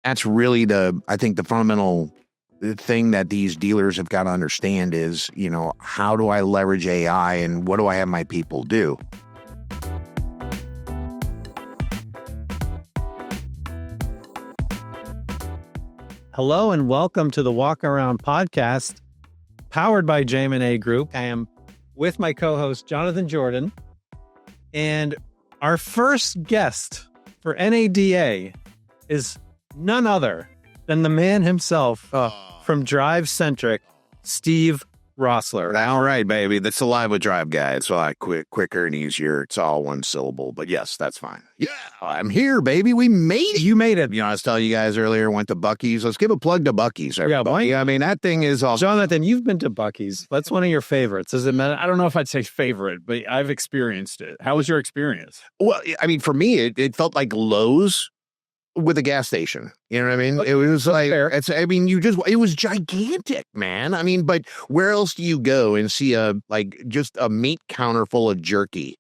that's really I think the fundamental thing that these dealers have got to understand is, how do I leverage AI and what do I have my people do? Hello and welcome to the Walk Around podcast, powered by JM&A Group. I am with my co-host, Jonathan Jordan, and our first guest for NADA is none other than the man himself from DriveCentric, Steve Roessler. All right, baby. That's the Live with Drive guy. It's a lot quicker and easier. It's all one syllable. But yes, that's fine. Yeah, I'm here, baby. We made it. You made it. I was telling you guys earlier, went to Buc-ee's. Let's give a plug to Buc-ee's. Everybody. Yeah, I mean, that thing is awesome. Jonathan, you've been to Buc-ee's. That's one of your favorites. Is it? I don't know if I'd say favorite, but I've experienced it. How was your experience? Well, I mean, for me, it felt like Lowe's with a gas station. You know what I mean? It was like, it was gigantic, man. I mean, but where else do you go and see just a meat counter full of jerky,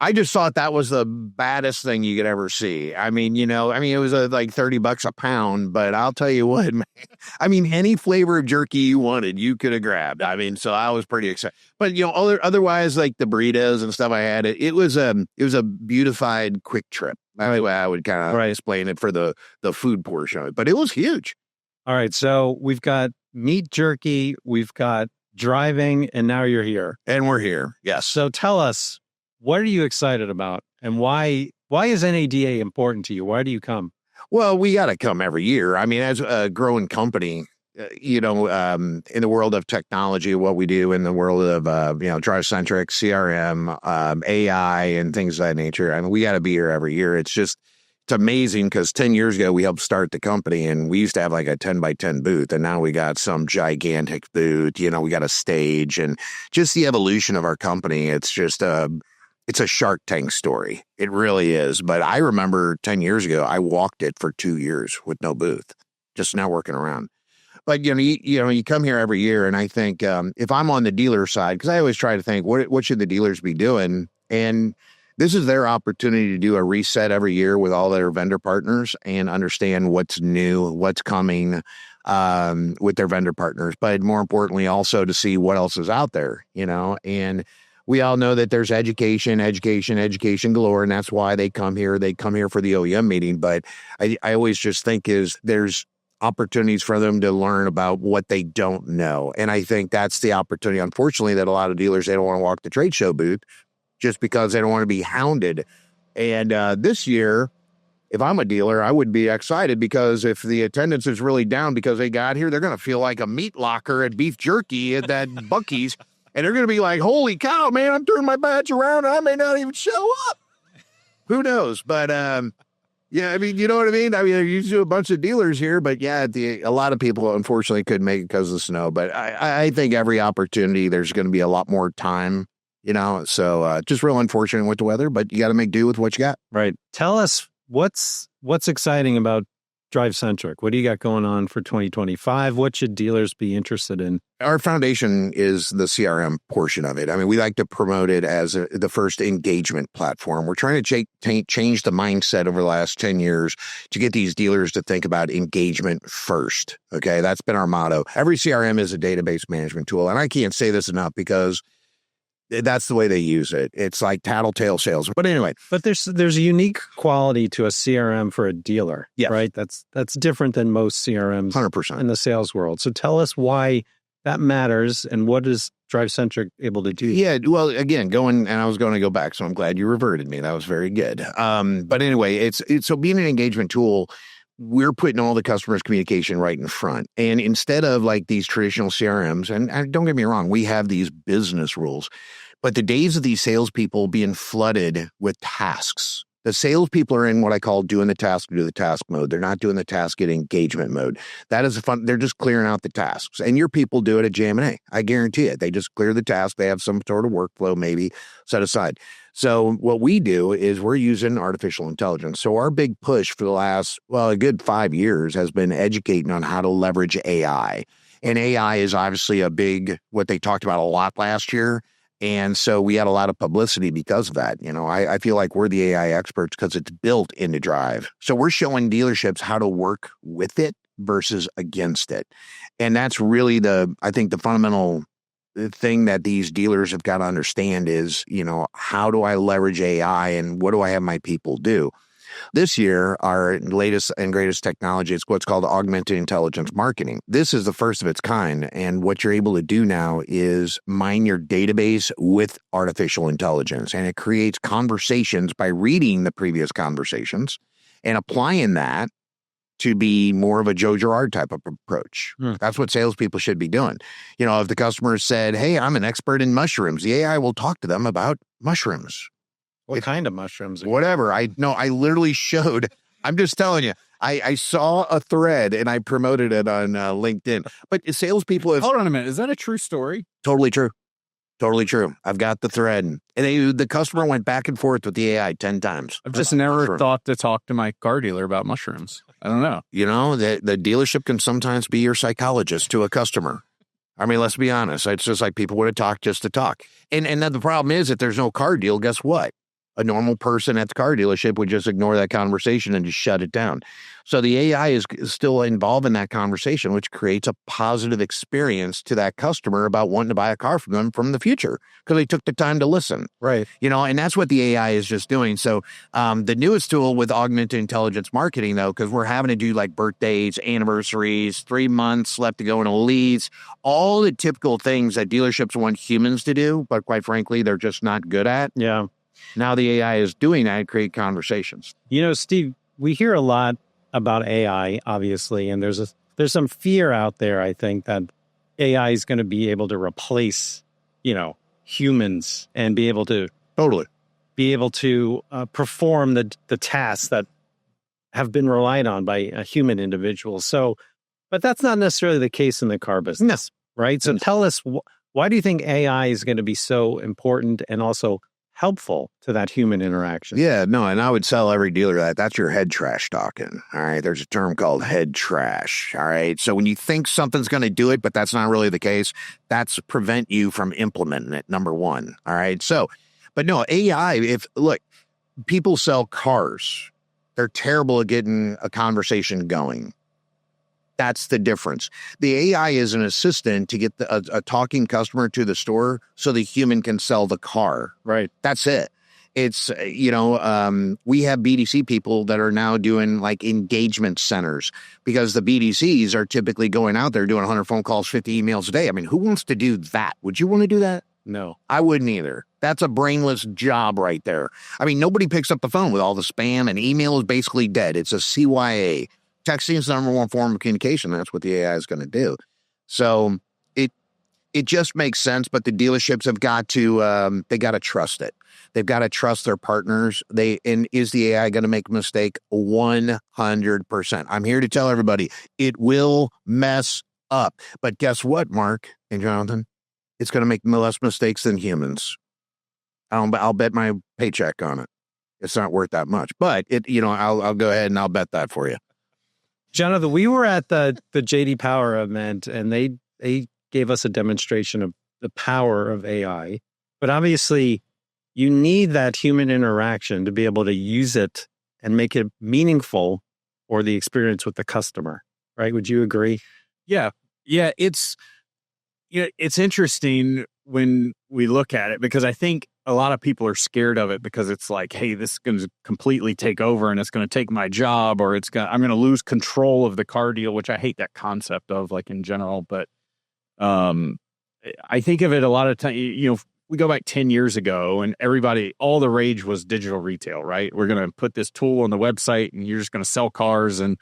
I just thought that was the baddest thing you could ever see. I mean, it was like $30 a pound, but I'll tell you what, man, I mean, any flavor of jerky you wanted, you could have grabbed. I mean, so I was pretty excited, but otherwise, like the burritos and stuff I had, it was a beautified quick trip. That's the way I would kind of explain it for the food portion of it, but it was huge. All right. So we've got meat jerky, we've got driving, and now you're here. And we're here. Yes. So tell us, what are you excited about, and why is NADA important to you? Why do you come? Well, we got to come every year. I mean, as a growing company, in the world of technology, what we do in the world of, DriveCentric, CRM, AI, and things of that nature. I mean, we got to be here every year. It's amazing because 10 years ago, we helped start the company and we used to have like a 10 by 10 booth. And now we got some gigantic booth, we got a stage, and just the evolution of our company. It's just, it's a Shark Tank story. It really is. But I remember 10 years ago, I walked it for 2 years with no booth, just not working around. But, you come here every year, and I think if I'm on the dealer side, because I always try to think, what should the dealers be doing? And this is their opportunity to do a reset every year with all their vendor partners and understand what's new, what's coming with their vendor partners. But more importantly, also to see what else is out there, and we all know that there's education galore, and that's why they come here. They come here for the OEM meeting. But I always just think there's opportunities for them to learn about what they don't know. And I think that's the opportunity, unfortunately, that a lot of dealers, they don't want to walk the trade show booth just because they don't want to be hounded. And this year, if I'm a dealer, I would be excited because if the attendance is really down because they got here, they're going to feel like a meat locker at beef jerky at that Buc-ee's. And they're going to be like, holy cow, man, I'm turning my badge around. I may not even show up. Who knows? But, yeah, I mean, you know what I mean? I mean, there's usually a bunch of dealers here, but yeah, a lot of people unfortunately couldn't make it because of the snow. But I think every opportunity, there's going to be a lot more time, so just real unfortunate with the weather, but you got to make do with what you got. Right. Tell us what's exciting about DriveCentric. What do you got going on for 2025? What should dealers be interested in? Our foundation is the CRM portion of it. I mean, we like to promote it as the first engagement platform. We're trying to change the mindset over the last 10 years to get these dealers to think about engagement first. Okay, that's been our motto. Every CRM is a database management tool. And I can't say this enough because that's the way they use it. It's like tattletale sales. But anyway. But there's a unique quality to a CRM for a dealer, right? That's different than most CRMs 100% in the sales world. So tell us why that matters and what is DriveCentric able to do? Yeah, well, again, I was going to go back, so I'm glad you reverted me. That was very good. But anyway, it's so being an engagement tool, we're putting all the customers' communication right in front. And instead of like these traditional CRMs, and don't get me wrong, we have these business rules, but the days of these salespeople being flooded with tasks, the salespeople are in what I call doing the task, do the task mode. They're not doing the task at engagement mode. That is they're just clearing out the tasks. And your people do it at JM&A. I guarantee it. They just clear the task. They have some sort of workflow maybe set aside. So what we do is we're using artificial intelligence. So our big push for the last, a good 5 years has been educating on how to leverage AI. And AI is obviously what they talked about a lot last year. And so we had a lot of publicity because of that. I feel like we're the AI experts because it's built into Drive. So we're showing dealerships how to work with it versus against it. And that's really I think the fundamental thing that these dealers have got to understand is, how do I leverage AI and what do I have my people do? This year, our latest and greatest technology is what's called augmented intelligence marketing. This is the first of its kind. And what you're able to do now is mine your database with artificial intelligence. And it creates conversations by reading the previous conversations and applying that to be more of a Joe Girard type of approach. That's what salespeople should be doing. If the customer said, hey, I'm an expert in mushrooms, the AI will talk to them about mushrooms. What kind of mushrooms? Whatever. I literally showed. I'm just telling you. I saw a thread and I promoted it on LinkedIn. But salespeople have. Hold on a minute. Is that a true story? Totally true. Totally true. I've got the thread. And the customer went back and forth with the AI 10 times. I've just never thought to talk to my car dealer about mushrooms. I don't know. The dealership can sometimes be your psychologist to a customer. I mean, let's be honest. It's just like people would have talked just to talk. And then the problem is if there's no car deal, guess what? A normal person at the car dealership would just ignore that conversation and just shut it down. So the AI is still involved in that conversation, which creates a positive experience to that customer about wanting to buy a car from them from the future because they took the time to listen. Right. And that's what the AI is just doing. So the newest tool with augmented intelligence marketing, though, because we're having to do like birthdays, anniversaries, 3 months left to go in a lease, all the typical things that dealerships want humans to do, but quite frankly, they're just not good at. Yeah. Now the AI is doing that to create conversations. Steve, we hear a lot about AI, obviously, and there's some fear out there, I think, that AI is going to be able to replace, humans and be able to perform the tasks that have been relied on by a human individual. So, but that's not necessarily the case in the car business, right? So tell us, why do you think AI is going to be so important and also helpful to that human interaction? Yeah, no, and I would tell every dealer that's your head trash talking. All right, there's a term called head trash. All right, so when you think something's going to do it, but that's not really the case, that's prevent you from implementing it. Number one. All right, so, but no, AI. Look, people sell cars. They're terrible at getting a conversation going. That's the difference. The AI is an assistant to get a talking customer to the store so the human can sell the car. Right. That's it. It's, we have BDC people that are now doing like engagement centers because the BDCs are typically going out there doing 100 phone calls, 50 emails a day. I mean, who wants to do that? Would you want to do that? No. I wouldn't either. That's a brainless job right there. I mean, nobody picks up the phone with all the spam and email is basically dead. It's a CYA. Texting is the number one form of communication. That's what the AI is going to do. So it just makes sense, but the dealerships have got to, they got to trust it. They've got to trust their partners. And is the AI going to make a mistake? 100%. I'm here to tell everybody it will mess up. But guess what, Mark and Jonathan? It's going to make less mistakes than humans. I'll bet my paycheck on it. It's not worth that much, but I'll go ahead and I'll bet that for you. Jonathan, we were at the JD Power event, and they gave us a demonstration of the power of AI. But obviously, you need that human interaction to be able to use it and make it meaningful for the experience with the customer, right? Would you agree? Yeah. It's interesting when we look at it because I think a lot of people are scared of it because it's like, hey, this is going to completely take over and it's going to take my job, or I'm going to lose control of the car deal, which I hate that concept of like in general. But I think of it a lot of times, we go back 10 years ago and all the rage was digital retail, right? We're going to put this tool on the website and you're just going to sell cars. And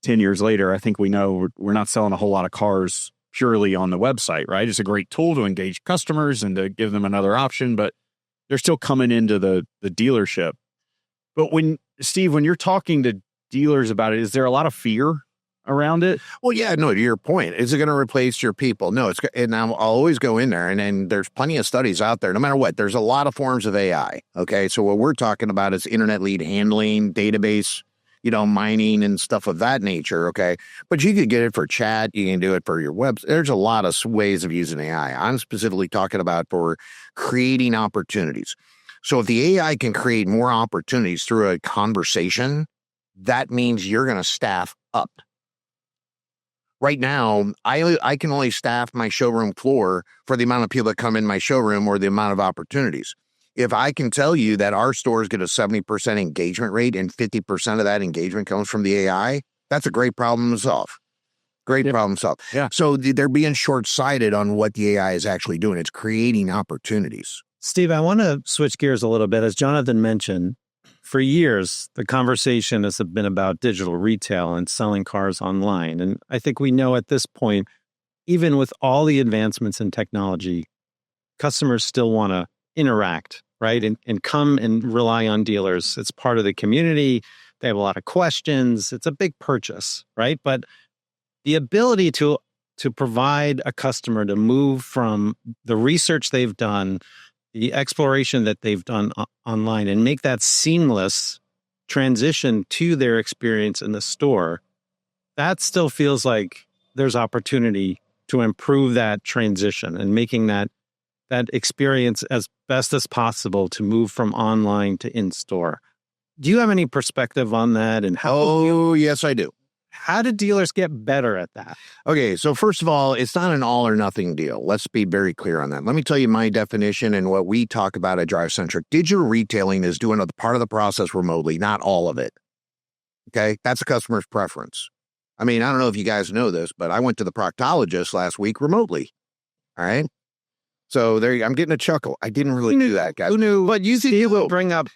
10 years later, I think we know we're not selling a whole lot of cars purely on the website, right? It's a great tool to engage customers and to give them another option, but they're still coming into the dealership. But Steve, when you're talking to dealers about it, is there a lot of fear around it? Well, yeah, no, to your point, is it going to replace your people? No, and I'll always go in there and there's plenty of studies out there, no matter what, there's a lot of forms of AI. Okay. So what we're talking about is internet lead handling, database mining and stuff of that nature. Okay. But you could get it for chat. You can do it for your web. There's a lot of ways of using AI. I'm specifically talking about for creating opportunities. So if the AI can create more opportunities through a conversation, that means you're going to staff up. Right now, I can only staff my showroom floor for the amount of people that come in my showroom or the amount of opportunities. If I can tell you that our stores get a 70% engagement rate and 50% of that engagement comes from the AI, that's a great problem to solve. Great problem to solve. Yeah. So they're being short-sighted on what the AI is actually doing. It's creating opportunities. Steve, I want to switch gears a little bit. As Jonathan mentioned, for years, the conversation has been about digital retail and selling cars online. And I think we know at this point, even with all the advancements in technology, customers still want to interact, right? And come and rely on dealers. It's part of the community. They have a lot of questions. It's a big purchase, right? But the ability to provide a customer to move from the research they've done, the exploration that they've done online, and make that seamless transition to their experience in the store, that still feels like there's opportunity to improve that transition and making that experience as best as possible to move from online to in-store. Do you have any perspective on that? And Yes, I do. How do dealers get better at that? Okay, so first of all, it's not an all or nothing deal. Let's be very clear on that. Let me tell you my definition and what we talk about at DriveCentric. Digital retailing is doing a part of the process remotely, not all of it. Okay, that's the customer's preference. I mean, I don't know if you guys know this, but I went to the proctologist last week remotely. All right. So I'm getting a chuckle. I didn't really do that, guys. Who knew? But you see, he would bring up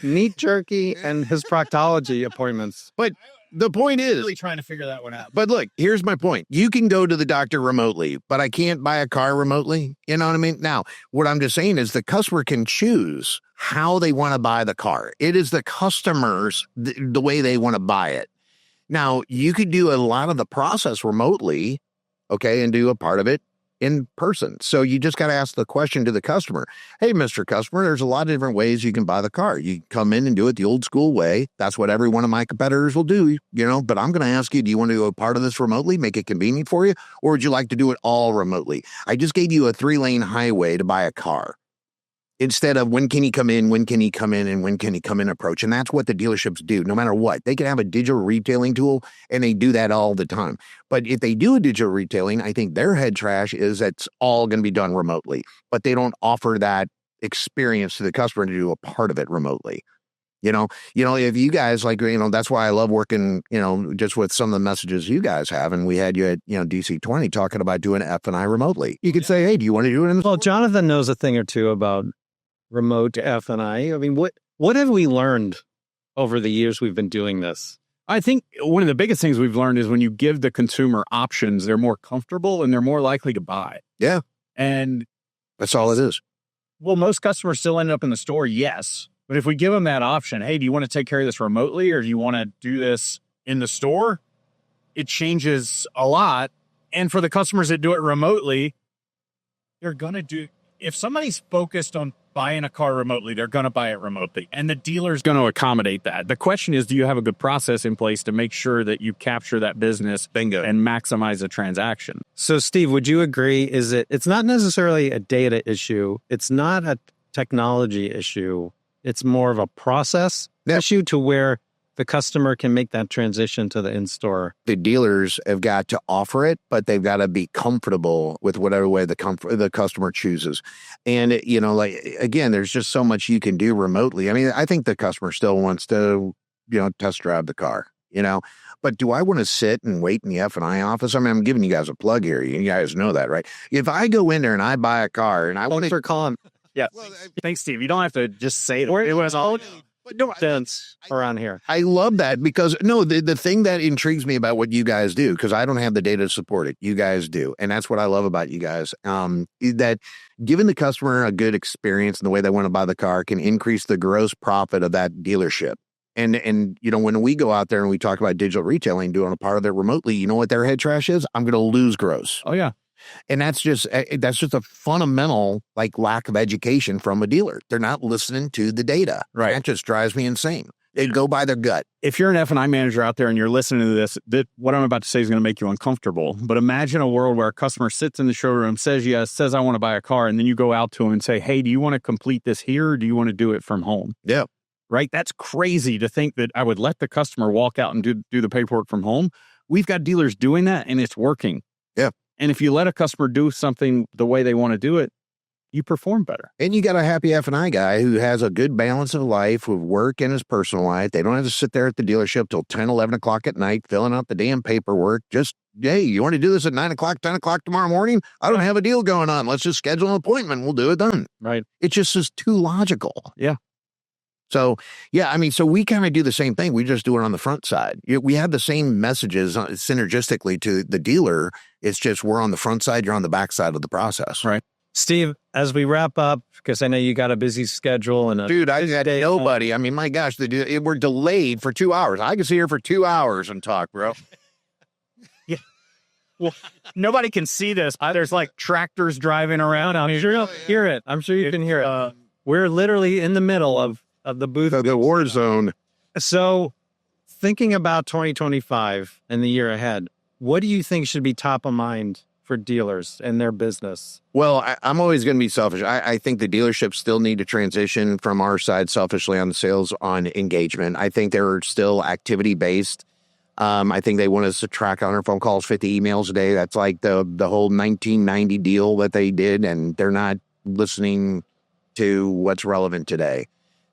meat jerky and his proctology appointments. But the point is, Really trying to figure that one out. But look, here's my point. You can go to the doctor remotely, but I can't buy a car remotely. You know what I mean? Now, what I'm just saying is the customer can choose how they want to buy the car. It is the customers, the way they want to buy it. Now, you could do a lot of the process remotely, okay, and do a part of it in person. So you just got to ask the question to the customer. Hey, Mr. Customer, there's a lot of different ways you can buy the car. You can come in and do it the old school way. That's what every one of my competitors will do, but I'm going to ask you, do you want to do a part of this remotely, make it convenient for you? Or would you like to do it all remotely? I just gave you a 3-lane highway to buy a car. Instead of when can he come in, when can he come in, and when can he come in approach. And that's what the dealerships do, no matter what. They can have a digital retailing tool, and they do that all the time. But if they do a digital retailing, I think their head trash is that's all going to be done remotely. But they don't offer that experience to the customer to do a part of it remotely. If you guys that's why I love working, just with some of the messages you guys have. And we had you at, DC20 talking about doing F&I remotely. You could say, hey, do you want to do it? Well, Jonathan knows a thing or two about remote F&I. I mean, what have we learned over the years we've been doing this? I think one of the biggest things we've learned is when you give the consumer options, they're more comfortable and they're more likely to buy. Yeah. And that's all it is. Well, most customers still end up in the store, yes. But if we give them that option, hey, do you want to take care of this remotely or do you want to do this in the store? It changes a lot. And for the customers that do it remotely, they're going to do, if somebody's focused on buying a car remotely, they're going to buy it remotely. And the dealer's going to accommodate that. The question is, do you have a good process in place to make sure that you capture that business Bingo. And maximize the transaction? So, Steve, would you agree? It's not necessarily a data issue. It's not a technology issue. It's more of a process issue to where the customer can make that transition to the in-store. The dealers have got to offer it, but they've got to be comfortable with whatever way the customer chooses. And, again, there's just so much you can do remotely. I mean, I think the customer still wants to, test drive the car, But do I want to sit and wait in the F&I office? I mean, I'm giving you guys a plug here. You guys know that, right? If I go in there and I buy a car and I want to calling. Yeah. Well, thanks, Steve. You don't have to just say it. It was all sense around here. I love that because the thing that intrigues me about what you guys do, because I don't have the data to support it, you guys do. And that's what I love about you guys. That giving the customer a good experience in the way they want to buy the car can increase the gross profit of that dealership. And when we go out there and we talk about digital retailing, doing a part of it remotely, you know what their head trash is? I'm going to lose gross. Oh, yeah. And that's just a fundamental lack of education from a dealer. They're not listening to the data. Right. That just drives me insane. They'd go by their gut. If you're an F&I manager out there and you're listening to this, what I'm about to say is going to make you uncomfortable. But imagine a world where a customer sits in the showroom, says yes, says I want to buy a car, and then you go out to them and say, hey, do you want to complete this here or do you want to do it from home? Yeah. Right? That's crazy to think that I would let the customer walk out and do the paperwork from home. We've got dealers doing that and it's working. Yeah. And if you let a customer do something the way they want to do it, you perform better. And you got a happy F&I guy who has a good balance of life with work and his personal life. They don't have to sit there at the dealership till 10, 11 o'clock at night, filling out the damn paperwork. Just, hey, you want to do this at 9 o'clock, 10 o'clock tomorrow morning? I don't have a deal going on. Let's just schedule an appointment. We'll do it then. Right. It just is too logical. Yeah. So, yeah, I mean, so we kind of do the same thing. We just do it on the front side. We have the same messages synergistically to the dealer. It's just we're on the front side, you're on the back side of the process. Right. Steve, as we wrap up, because I know you got a busy schedule and dude, I had nobody. I mean, my gosh, we're delayed for 2 hours. I can sit here for 2 hours and talk, bro. Yeah. Well, nobody can see this. There's like tractors driving around. I'm sure you'll hear it. I'm sure you can hear it. We're literally in the middle of the booth. The war zone. So thinking about 2025 and the year ahead, what do you think should be top of mind for dealers and their business? Well, I'm always going to be selfish. I think the dealerships still need to transition from our side selfishly on the sales on engagement. I think they're still activity based. I think they want us to track 100 phone calls, 50 emails a day. That's like the whole 1990 deal that they did, and they're not listening to what's relevant today.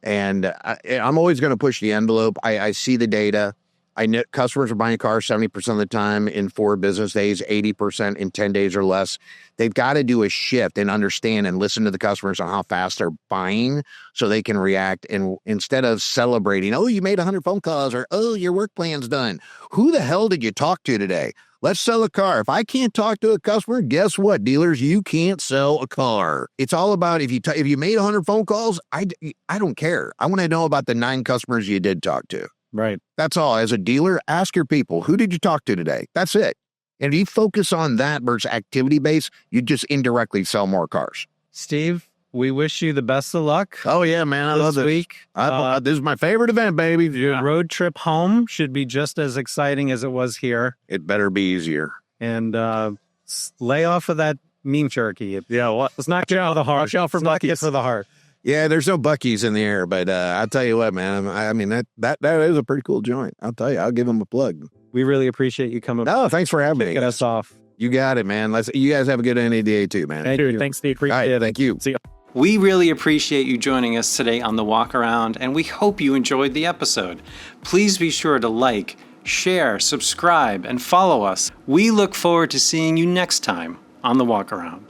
And I'm always going to push the envelope. I see the data. I know customers are buying cars 70% of the time in 4 business days, 80% in 10 days or less. They've got to do a shift and understand and listen to the customers on how fast they're buying so they can react. And instead of celebrating, oh, you made 100 phone calls, or, oh, your work plan's done. Who the hell did you talk to today? Let's sell a car. If I can't talk to a customer, guess what, dealers? You can't sell a car. It's all about if you made 100 phone calls, I don't care. I want to know about the 9 customers you did talk to. Right. That's all. As a dealer, ask your people, who did you talk to today? That's it. And if you focus on that versus activity base, you just indirectly sell more cars. Steve, we wish you the best of luck. Oh, yeah, man. I love this week. This is my favorite event, baby. Yeah. Road trip home should be just as exciting as it was here. It better be easier. And lay off of that meme jerky. Yeah, let's knock it out of the heart. Watch out for Buc-ee's. For the heart. Yeah, there's no Buc-ee's in the air, but I'll tell you what, man. I mean, that is a pretty cool joint. I'll tell you. I'll give them a plug. We really appreciate you coming. No, thanks for having me. Get us off. You got it, man. You guys have a good NADA too, man. Hey, dude, thanks, Steve. All right, thank you. See ya. We really appreciate you joining us today on The Walk Around, and we hope you enjoyed the episode. Please be sure to like, share, subscribe, and follow us. We look forward to seeing you next time on The Walk Around.